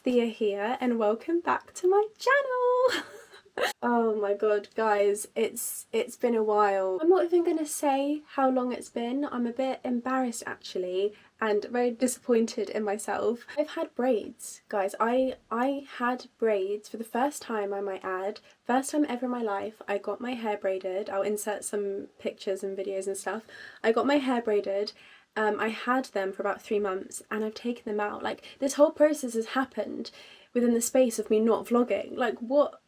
Thea here and welcome back to my channel. Oh my god, guys, it's been a while. I'm not even gonna say how long it's been. I'm a bit embarrassed actually and very disappointed in myself. I've had braids, guys. I had braids for the first time, I might add. First time ever in my life. I got my hair braided. I'll insert some pictures and videos and stuff. I got my hair braided. I had them for about 3 months and I've taken them out. Like, this whole process has happened within the space of me not vlogging. Like, what?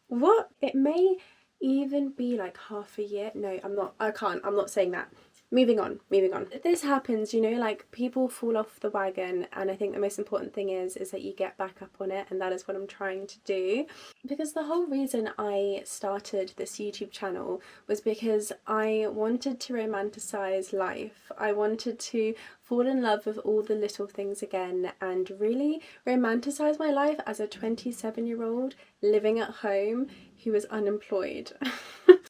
It may even be like half a year. No, I'm not saying that. Moving on. If this happens, you know, like, people fall off the wagon, and I think the most important thing is that you get back up on it, and that is what I'm trying to do. Because the whole reason I started this YouTube channel was because I wanted to romanticize life. I wanted to fall in love with all the little things again and really romanticize my life as a 27-year-old living at home who was unemployed.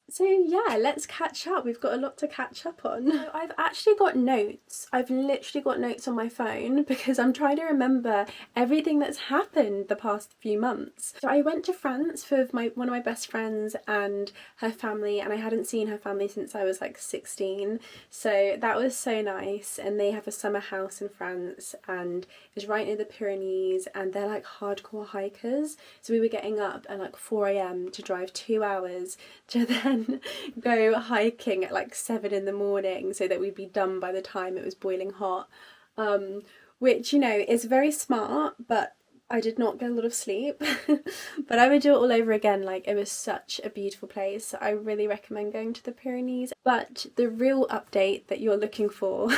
So yeah, let's catch up. We've got a lot to catch up on. So I've actually got notes. I've literally got notes on my phone because I'm trying to remember everything that's happened the past few months. So I went to France with one of my best friends and her family, and I hadn't seen her family since I was like 16. So that was so nice, and they have a summer house in France and it was right near the Pyrenees, and they're like hardcore hikers. So we were getting up at like 4 AM to drive 2 hours to then go hiking at like 7 in the morning so that we'd be done by the time it was boiling hot, which, you know, is very smart, but I did not get a lot of sleep. But I would do it all over again. Like, it was such a beautiful place. I really recommend going to the Pyrenees. But the real update that you're looking for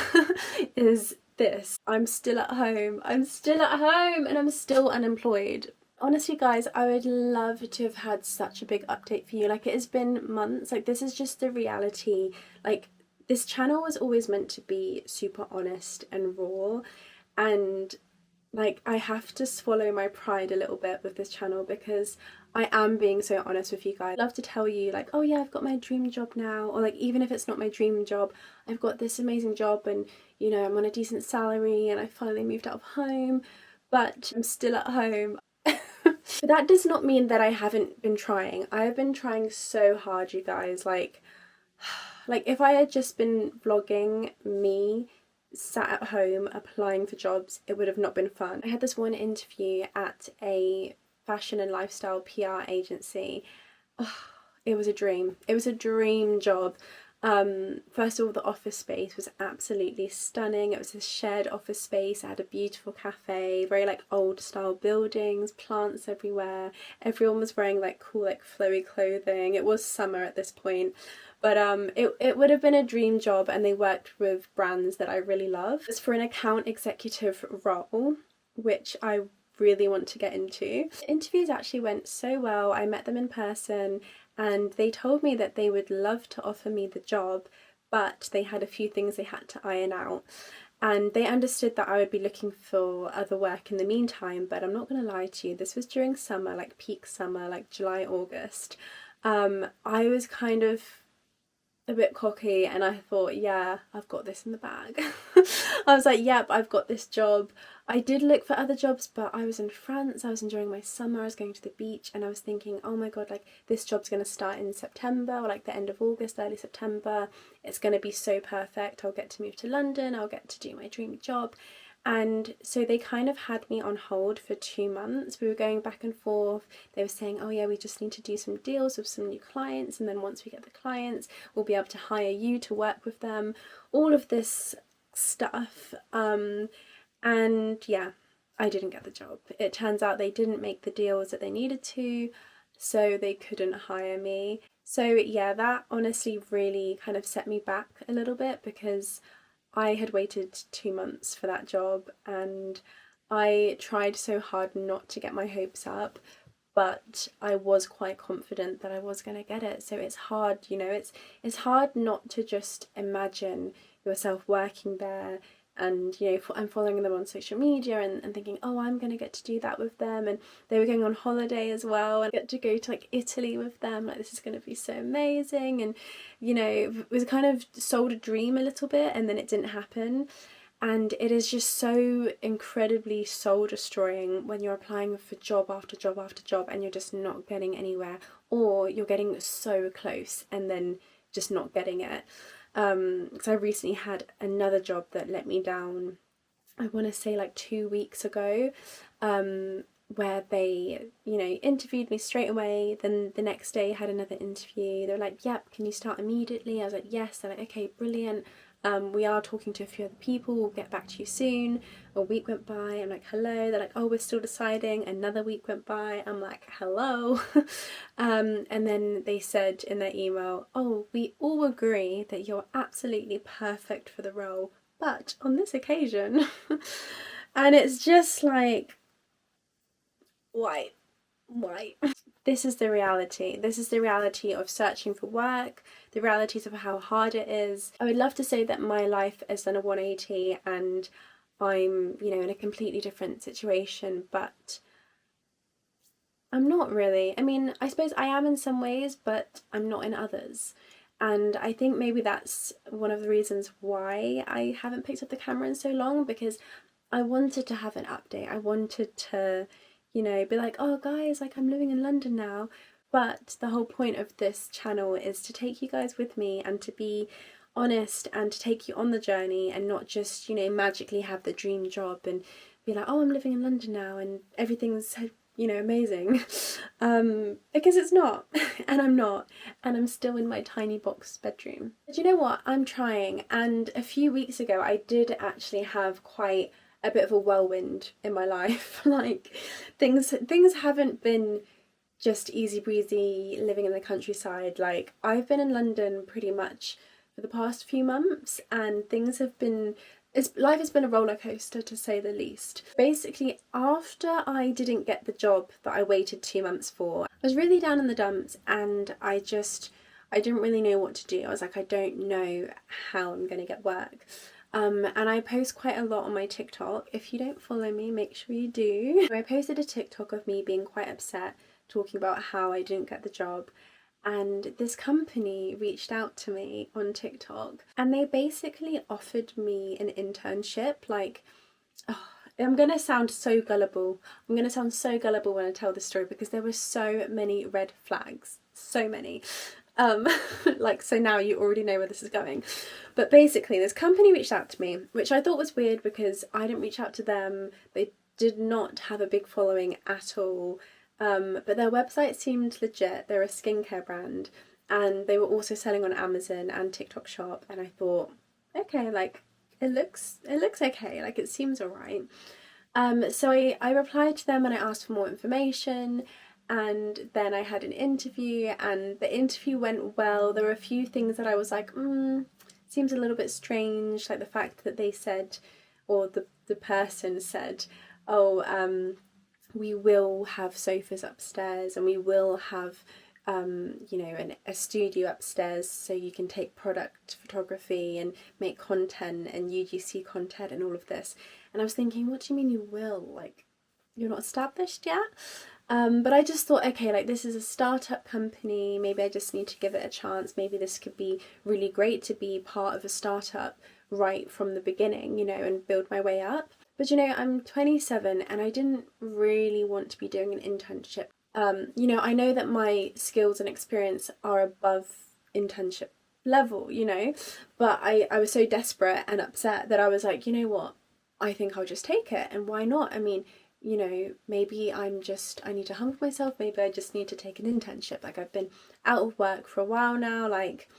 is this. I'm still at home and I'm still unemployed. Honestly, guys, I would love to have had such a big update for you. Like, it has been months. Like, this is just the reality. Like, this channel was always meant to be super honest and raw, and like, I have to swallow my pride a little bit with this channel because I am being so honest with you guys. I love to tell you, like, oh yeah, I've got my dream job now, or like, even if it's not my dream job, I've got this amazing job and, you know, I'm on a decent salary and I finally moved out of home, but I'm still at home. But that does not mean that I haven't been trying. I have been trying so hard, you guys. Like if I had just been vlogging me sat at home applying for jobs, it would have not been fun. I had this one interview at a fashion and lifestyle PR agency. Oh, it was a dream. It was a dream job. First of all, the office space was absolutely stunning. It was a shared office space. It had a beautiful cafe, very like old style buildings, plants everywhere. Everyone was wearing like cool, like flowy clothing. It was summer at this point, but it would have been a dream job, and they worked with brands that I really love. It's for an account executive role, which I really want to get into. The interviews actually went so well. I met them in person and they told me that they would love to offer me the job, but they had a few things they had to iron out. And they understood that I would be looking for other work in the meantime, but I'm not going to lie to you, this was during summer, like peak summer, like July, August. I was kind of a bit cocky and I thought, yeah, I've got this in the bag. I was like, yep, I've got this job. I did look for other jobs, but I was in France, I was enjoying my summer, I was going to the beach, and I was thinking, oh my god, like, this job's going to start in September, or like the end of August, early September. It's going to be so perfect. I'll get to move to London, I'll get to do my dream job. And so they kind of had me on hold for 2 months. We were going back and forth. They were saying, oh yeah, we just need to do some deals with some new clients, and then once we get the clients, we'll be able to hire you to work with them. All of this stuff. And yeah, I didn't get the job. It turns out they didn't make the deals that they needed to, so they couldn't hire me. So yeah, that honestly really kind of set me back a little bit because I had waited 2 months for that job and I tried so hard not to get my hopes up, but I was quite confident that I was going to get it. So it's hard, you know, it's hard not to just imagine yourself working there. And, you know, I'm following them on social media and thinking, oh, I'm going to get to do that with them. And they were going on holiday as well, and I get to go to like Italy with them. Like, this is going to be so amazing. And, you know, it was kind of sold a dream a little bit, and then it didn't happen. And it is just so incredibly soul destroying when you're applying for job after job after job and you're just not getting anywhere, or you're getting so close and then just not getting it. Because I recently had another job that let me down, I want to say like 2 weeks ago, where they, interviewed me straight away. Then the next day had another interview. They were like, yep, can you start immediately? I was like, yes. They're like, okay, brilliant. We are talking to a few other people, we'll get back to you soon. A week went by, I'm like, hello. They're like, oh, we're still deciding. Another week went by, I'm like, hello. And then they said in their email, oh, we all agree that you're absolutely perfect for the role, but on this occasion. And it's just like, why? This is the reality. This is the reality of searching for work, the realities of how hard it is. I would love to say that my life has done a 180 and I'm, in a completely different situation, but I'm not really. I mean, I suppose I am in some ways, but I'm not in others. And I think maybe that's one of the reasons why I haven't picked up the camera in so long, because I wanted to have an update. I wanted to, be like, oh guys, like I'm living in London now. But the whole point of this channel is to take you guys with me and to be honest and to take you on the journey, and not just, magically have the dream job and be like, oh, I'm living in London now and everything's, amazing. Because it's not, and I'm not, and I'm still in my tiny box bedroom. But you know what? I'm trying, and a few weeks ago I did actually have quite a bit of a whirlwind in my life. Like things haven't been just easy breezy living in the countryside. Like I've been in London pretty much for the past few months, and life has been a roller coaster to say the least. Basically, after I didn't get the job that I waited 2 months for, I was really down in the dumps, and I didn't really know what to do. I was like, I don't know how I'm going to get work. And I post quite a lot on my TikTok. If you don't follow me, make sure you do. I posted a TikTok of me being quite upset, talking about how I didn't get the job. And this company reached out to me on TikTok, and they basically offered me an internship. Like, oh, I'm going to sound so gullible. I'm going to sound so gullible when I tell this story, because there were so many red flags. So many. So now you already know where this is going. But basically, this company reached out to me, which I thought was weird because I didn't reach out to them. They did not have a big following at all. But their website seemed legit. They're a skincare brand, and they were also selling on Amazon and TikTok Shop. And I thought, okay, like it looks okay. Like it seems alright. So I replied to them and I asked for more information. And then I had an interview, and the interview went well. There were a few things that I was like, seems a little bit strange, like the fact that they said, or the person said, oh, we will have sofas upstairs, and we will have, a studio upstairs, so you can take product photography and make content and UGC content and all of this. And I was thinking, what do you mean you will? Like, you're not established yet? But I just thought, okay, like this is a startup company, maybe I just need to give it a chance. Maybe this could be really great to be part of a startup right from the beginning, and build my way up. But I'm 27 and I didn't really want to be doing an internship. I know that my skills and experience are above internship level, but I was so desperate and upset that I was like, you know what, I think I'll just take it, and why not? I mean, maybe I need to humble myself, maybe I just need to take an internship. Like I've been out of work for a while now, like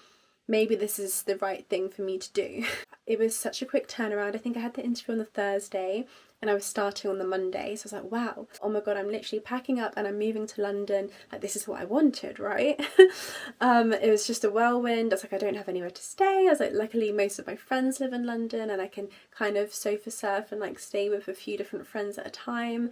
maybe this is the right thing for me to do. It was such a quick turnaround. I think I had the interview on the Thursday and I was starting on the Monday. So I was like, wow, oh my God, I'm literally packing up and I'm moving to London. Like this is what I wanted, right? It was just a whirlwind. I was like, I don't have anywhere to stay. I was like, luckily most of my friends live in London and I can kind of sofa surf and like stay with a few different friends at a time.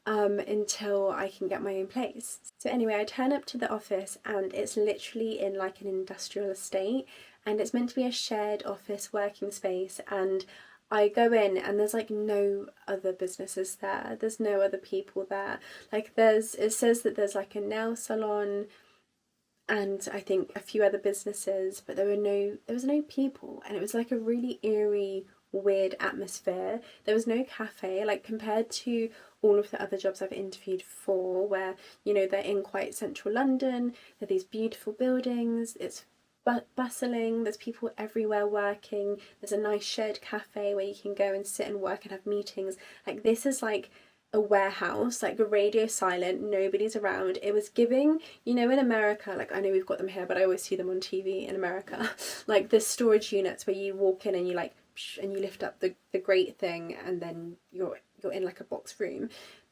Until I can get my own place. So anyway, I turn up to the office and it's literally in like an industrial estate, and it's meant to be a shared office working space, and I go in and there's like no other businesses there, there's no other people there. Like it says that there's like a nail salon and I think a few other businesses, but there was no people, and it was like a really eerie, weird atmosphere. There was no cafe, like compared to all of the other jobs I've interviewed for, where, you know, they're in quite central London, they're these beautiful buildings, it's bustling, there's people everywhere working, there's a nice shared cafe where you can go and sit and work and have meetings. Like, this is like a warehouse, like the radio silent, nobody's around. It was giving, you know, in America, like I know we've got them here, but I always see them on TV in America, like the storage units where you walk in and you like, and you lift up the grate thing and then you're in like a box room.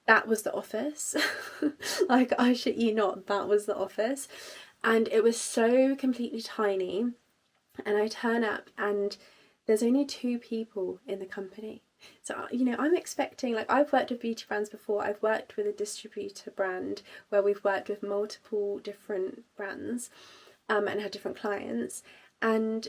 That was the office. Like, I shit you not, that was the office. And it was so completely tiny. And I turn up and there's only 2 people in the company. So, you know, I'm expecting, like, I've worked with beauty brands before. I've worked with a distributor brand where we've worked with multiple different brands and had different clients. And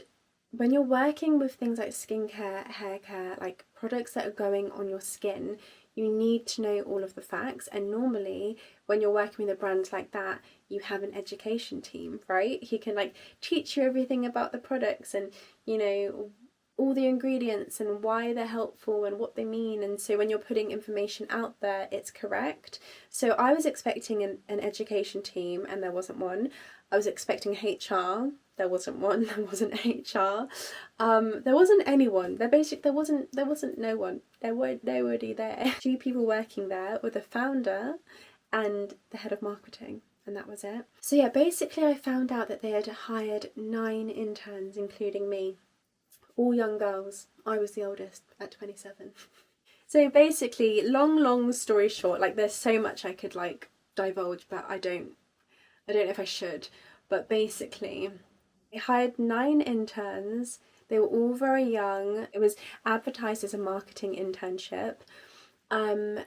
when you're working with things like skincare, hair care, like products that are going on your skin, you need to know all of the facts. And normally when you're working with a brand like that, you have an education team, right? He can like teach you everything about the products and, you know, all the ingredients and why they're helpful and what they mean. And so when you're putting information out there, it's correct. So I was expecting an education team and there wasn't one. I was expecting HR. There wasn't one. There wasn't HR. There wasn't anyone. There wasn't no one. There were nobody there. 2 people working there were the founder and the head of marketing. And that was it. So yeah, basically I found out that they had hired 9 interns, including me. All young girls. I was the oldest at 27. So basically, long story short, like there's so much I could like divulge, but I don't know if I should. But basically, they hired 9 interns. They were all very young. It was advertised as a marketing internship. And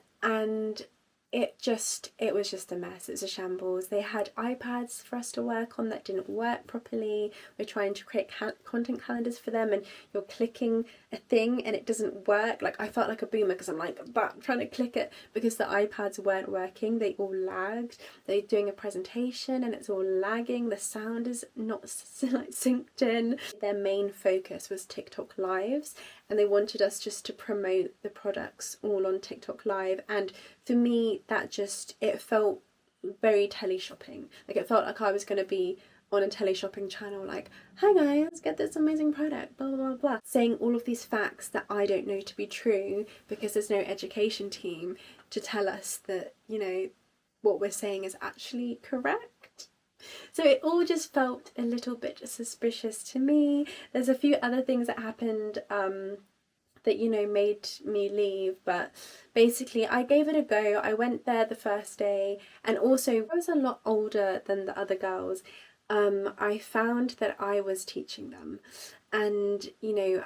it was just a mess. It was a shambles. They had iPads for us to work on that didn't work properly. We're trying to create content calendars for them and you're clicking a thing and it doesn't work. Like, I felt like a boomer because I'm like trying to click it because the iPads weren't working. They all lagged. They're doing a presentation and it's all lagging. The sound is not like synced in. Their main focus was TikTok lives and they wanted us just to promote the products all on TikTok live. And for me, it felt very teleshopping. Like, it felt like I was going to be on a teleshopping channel, like, hi guys, get this amazing product, blah, blah, blah, blah. Saying all of these facts that I don't know to be true because there's no education team to tell us that, you know, what we're saying is actually correct. So it all just felt a little bit suspicious to me. There's a few other things that happened that, you know, made me leave, but basically I gave it a go. I went there the first day, and also I was a lot older than the other girls. I found that I was teaching them, and, you know,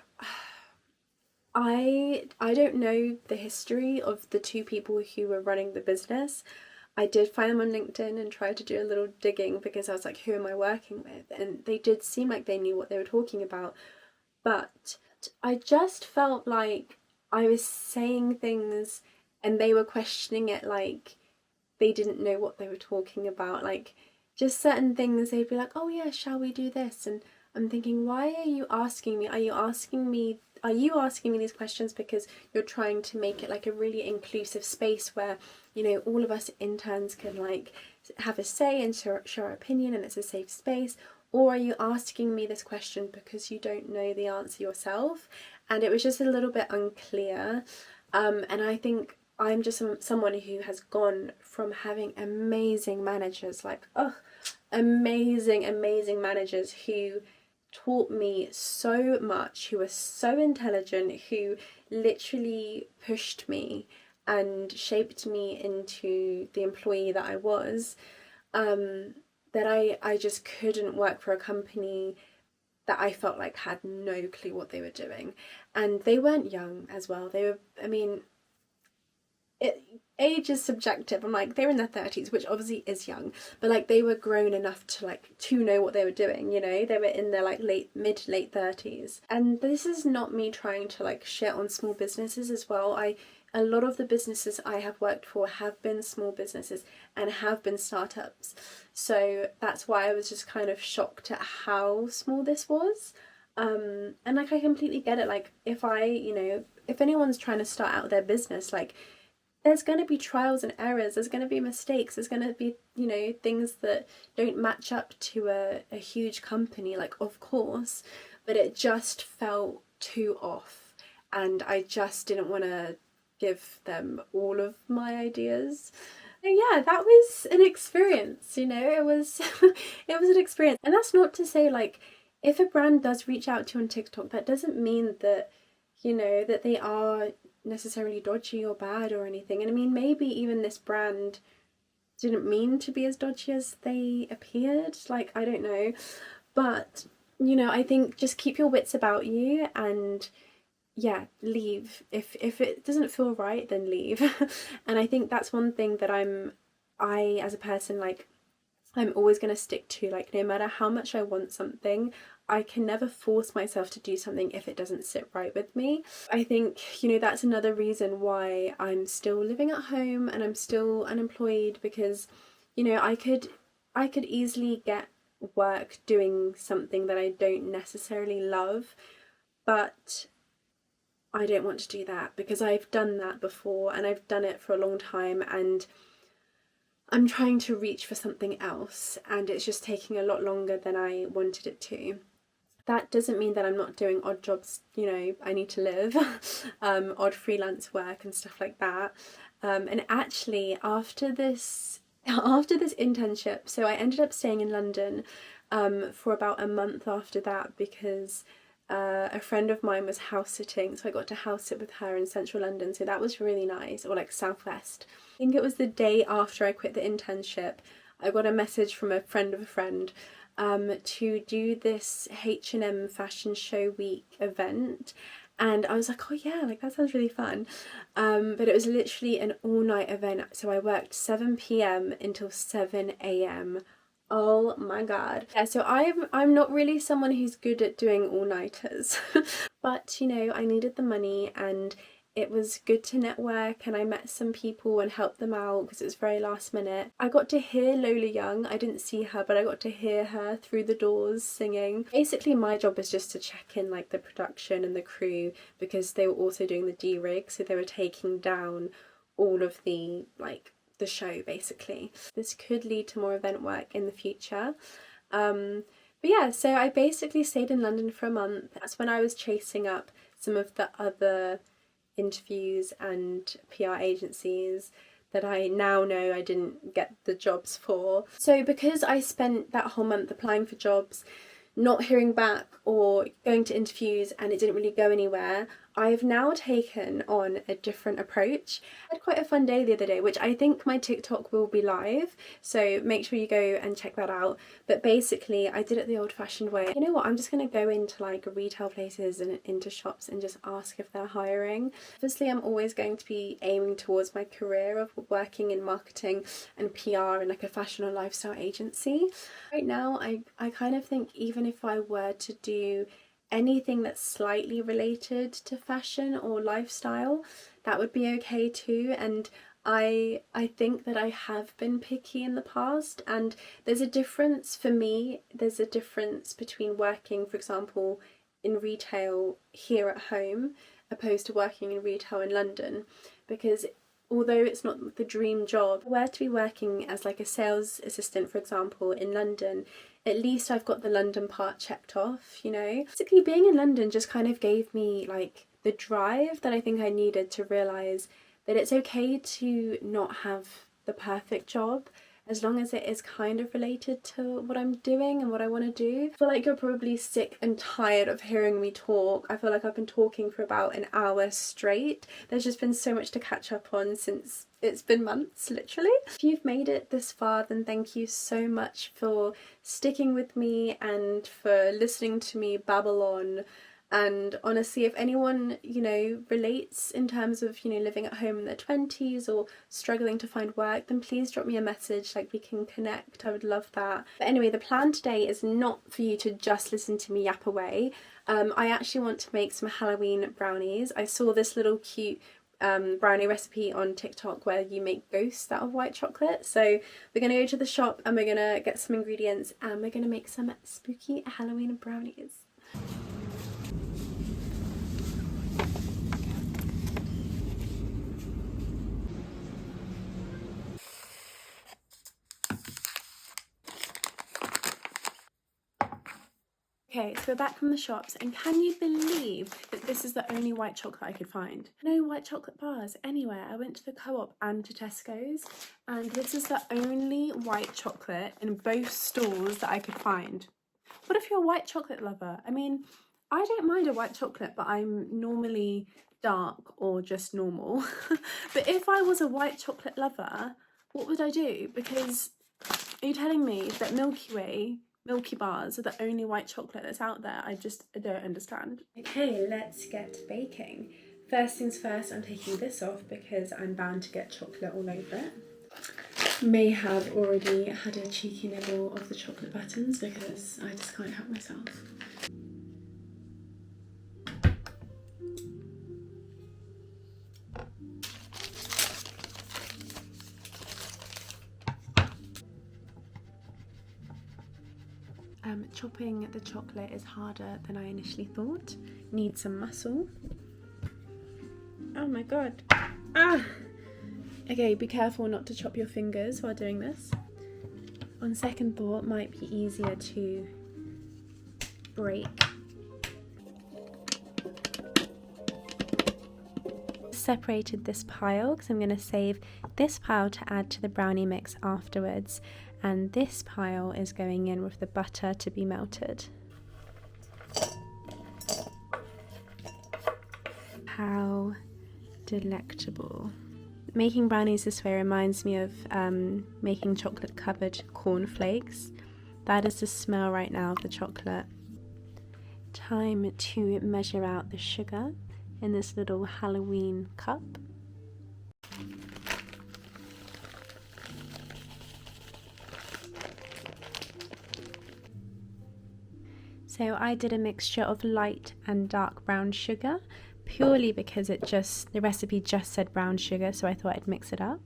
I don't know the history of the 2 people who were running the business. I did find them on LinkedIn and tried to do a little digging because I was like, who am I working with? And they did seem like they knew what they were talking about, but I just felt like I was saying things and they were questioning it, like they didn't know what they were talking about. Like, just certain things, they'd be like, oh yeah, shall we do this? And I'm thinking, why are you asking me? Are you asking me these questions because you're trying to make it like a really inclusive space where, you know, all of us interns can like have a say and share our opinion and it's a safe space? Or are you asking me this question because you don't know the answer yourself? And it was just a little bit unclear. And I think I'm just someone who has gone from having amazing managers, like, amazing managers who taught me so much, who were so intelligent, who literally pushed me and shaped me into the employee that I was, that I just couldn't work for a company that I felt like had no clue what they were doing. And they weren't young as well. They were, I mean, age is subjective. I'm like, they're in their 30s, which obviously is young, but like they were grown enough to know what they were doing, you know? They were in their like mid to late 30s. And this is not me trying to like shit on small businesses as well. A lot of the businesses I have worked for have been small businesses and have been startups. So that's why I was just kind of shocked at how small this was. And like I completely get it. Like if I, if anyone's trying to start out their business, like there's going to be trials and errors, there's going to be mistakes, there's going to be, things that don't match up to a huge company, like of course, but it just felt too off, and I just didn't want to give them all of my ideas. So yeah, that was an experience, it was it was an experience. And that's not to say, like, if a brand does reach out to you on TikTok, that doesn't mean that, that they are necessarily dodgy or bad or anything. And I mean, maybe even this brand didn't mean to be as dodgy as they appeared, like, I don't know. But, I think just keep your wits about you, and yeah, leave. If it doesn't feel right, then leave. And I think that's one thing that I as a person, like, I'm always going to stick to. Like, no matter how much I want something, I can never force myself to do something if it doesn't sit right with me. I think, that's another reason why I'm still living at home and I'm still unemployed, because, I could easily get work doing something that I don't necessarily love, but I don't want to do that because I've done that before and I've done it for a long time, and I'm trying to reach for something else and it's just taking a lot longer than I wanted it to. That doesn't mean that I'm not doing odd jobs, I need to live, odd freelance work and stuff like that. And actually, after this internship, so I ended up staying in London for about a month after that, because a friend of mine was house sitting, so I got to house sit with her in central London, so that was really nice, or like southwest. I think it was the day after I quit the internship, I got a message from a friend of a friend to do this H&M fashion show week event, and I was like, oh yeah, like that sounds really fun. But it was literally an all-night event, so I worked 7 p.m. until 7 a.m. Oh my god. Yeah, so I'm not really someone who's good at doing all-nighters. But, I needed the money and it was good to network, and I met some people and helped them out because it was very last minute. I got to hear Lola Young. I didn't see her, but I got to hear her through the doors singing. Basically, my job was just to check in like the production and the crew, because they were also doing the D-rig, so they were taking down all of the show basically. This could lead to more event work in the future. But yeah, so I basically stayed in London for a month. That's when I was chasing up some of the other interviews and PR agencies that I now know I didn't get the jobs for. So because I spent that whole month applying for jobs, not hearing back or going to interviews, and it didn't really go anywhere, I've now taken on a different approach. I had quite a fun day the other day, which I think my TikTok will be live, so make sure you go and check that out. But basically, I did it the old-fashioned way. You know what, I'm just going to go into like retail places and into shops and just ask if they're hiring. Obviously, I'm always going to be aiming towards my career of working in marketing and PR in like a fashion or lifestyle agency. Right now, I kind of think even if I were to do anything that's slightly related to fashion or lifestyle, that would be okay too. And I think that I have been picky in the past, and there's a difference for me. There's a difference between working, for example, in retail here at home opposed to working in retail in London, because although it's not the dream job, if I were to be working as like a sales assistant, for example, in London, at least I've got the London part checked off, Basically, being in London just kind of gave me like the drive that I think I needed to realise that it's okay to not have the perfect job, as long as it is kind of related to what I'm doing and what I want to do. I feel like you're probably sick and tired of hearing me talk. I feel like I've been talking for about an hour straight. There's just been so much to catch up on since it's been months, literally. If you've made it this far, then thank you so much for sticking with me and for listening to me babble on. And honestly, if anyone, relates in terms of, living at home in their 20s or struggling to find work, then please drop me a message, like we can connect. I would love that. But anyway, the plan today is not for you to just listen to me yap away. I actually want to make some Halloween brownies. I saw this little cute brownie recipe on TikTok where you make ghosts out of white chocolate. So we're going to go to the shop and we're going to get some ingredients and we're going to make some spooky Halloween brownies. Okay, so we're back from the shops, and can you believe that this is the only white chocolate I could find? No white chocolate bars anywhere. I went to the Co-op and to Tesco's, and this is the only white chocolate in both stores that I could find. What if you're a white chocolate lover? I mean, I don't mind a white chocolate, but I'm normally dark or just normal. But if I was a white chocolate lover, what would I do? Because are you telling me that Milky bars are the only white chocolate that's out there? I don't understand. Okay, let's get baking. First things first, I'm taking this off because I'm bound to get chocolate all over it. May have already had a cheeky nibble of the chocolate buttons because I just can't help myself. Chopping the chocolate is harder than I initially thought. Need some muscle. Oh my god. Ah! Okay, be careful not to chop your fingers while doing this. On second thought, might be easier to break. Separated this pile because I'm going to save this pile to add to the brownie mix afterwards, and this pile is going in with the butter to be melted. How delectable. Making brownies this way reminds me of making chocolate covered cornflakes. That is the smell right now of the chocolate. Time to measure out the sugar in this little Halloween cup. So I did a mixture of light and dark brown sugar, purely because the recipe just said brown sugar, so I thought I'd mix it up.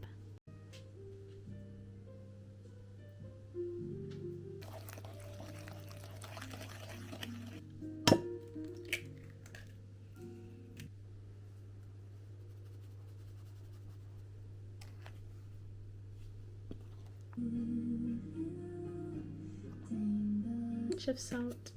Pinch of salt.